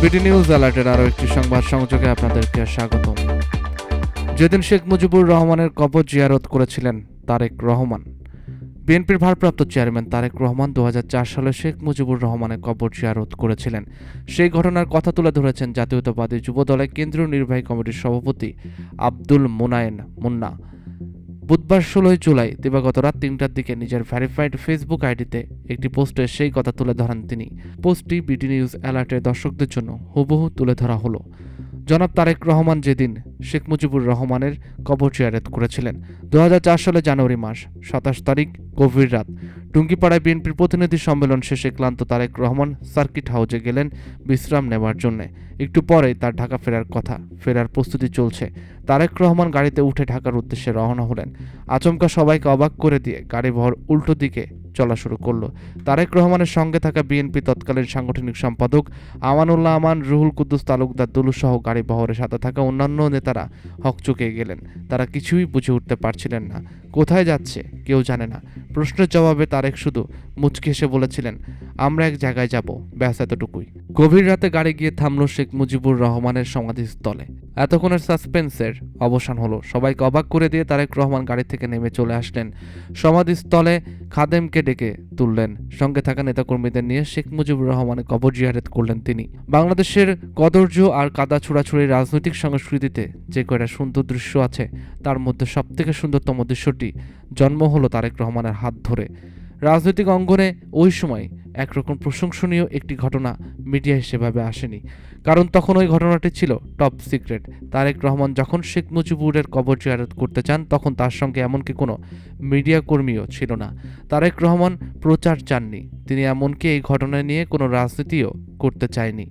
BD news অ্যালার্টের আরও একটি সংবাদ সংযোগে আপনাদেরকে স্বাগতম। যেদিন শেখ মুজিবুর রহমানের কবর জিয়ারত করেছিলেন তারেক রহমান, বিএনপির ভারপ্রাপ্ত চেয়ারম্যান তারেক রহমান 2004 সালে শেখ মুজিবুর রহমানের কবর জিয়ারত করেছিলেন। সেই ঘটনার কথা তুলে ধরেছেন জাতীয়তাবাদী যুবদলের কেন্দ্রীয় নির্বাহী কমিটির সভাপতি আব্দুল মোনায়েন মুন্না। বুধবার 16 জুলাই দিবাগত রাত 3টার দিকে নিজের ভেরিফাইড ফেসবুক আইডিতে একটি পোস্টে সেই কথা তুলে ধরেন তিনি। পোস্টটি বিডি নিউজ অ্যালার্টের দর্শকদের জন্য হুবহু তুলে ধরা হলো। জনাব তারেক রহমান যেদিন শেখ মুজিবুর রহমানের কবর জিয়ারত করেছিলেন 2004 সালে জানুয়ারি মাস 27 তারিখ গভীর রাত, টুঙ্গিপাড়ায় বিএনপির প্রতিনিধি সম্মেলন শেষে ক্লান্ত তারেক রহমান সার্কিট হাউসে গেলেন বিশ্রাম নেওয়ার জন্য। একটু পরেই তার ঢাকা ফেরার কথা, ফেরার প্রস্তুতি চলছে। তারেক রহমান গাড়িতে উঠে ঢাকার উদ্দেশ্যে রওনা হলেন। আচমকা সবাইকে অবাক করে দিয়ে গাড়ি ভর উল্টো দিকে চলা শুরু করলো। তারেক রহমানের সঙ্গে থাকা বিএনপি তৎকালীন সাংগঠনিক সম্পাদক আমানুল্লাহ আমান, রুহুল কুদ্দুস তালুকদার দুলু সহ গাড়ি বহরের সাথে থাকা অন্যান্য নেতারা হকচকে গেলেন। তারা কিছুই বুঝে উঠতে পারছিলেন না, কোথায় যাচ্ছে কেউ জানে না। প্রশ্নের জবাবে তারেক শুধু মুচকি হেসে বলেছিলেন, আমরা এক জায়গায় যাব, ব্যাস এতটুকুই। গভীর রাতে গাড়ি গিয়ে থামলো শেখ মুজিবুর রহমানের সমাধিস্থলে। এতক্ষণের সাসপেন্সের অবসান হলো। সবাইকে অবাক করে দিয়ে তারেক রহমান গাড়ি থেকে নেমে চলে আসলেন। সমাধিস্থলে খাদেমকে ডেকে তুললেন। সঙ্গে থাকা নেতাকর্মীদের নিয়ে শেখ মুজিবুর রহমানের কবর জিয়ারত করলেন তিনি। বাংলাদেশের কদর্য আর কাদা ছোড়াছুড়ি রাজনৈতিক সংস্কৃতিতে যে কয়টা সুন্দর দৃশ্য আছে, তার মধ্যে সবথেকে সুন্দরতম দৃশ্যটি জন্ম হলো তারেক রহমানের হাত ধরে। রাজনৈতিক অঙ্গনে ওই সময় একরকম প্রশংসনীয় একটি ঘটনা মিডিয়ায় সেভাবে আসেনি, কারণ তখন ওই ঘটনাটি ছিল টপ সিক্রেট। তারেক রহমান যখন শেখ মুজিবুরের কবর জিয়ারত করতে চান, তখন তার সঙ্গে এমনকি কোনো মিডিয়া কর্মীও ছিল না। তারেক রহমান প্রচার চাননি, তিনি এমনকি এই ঘটনা নিয়ে কোনো রাজনীতিও করতে চায়নি।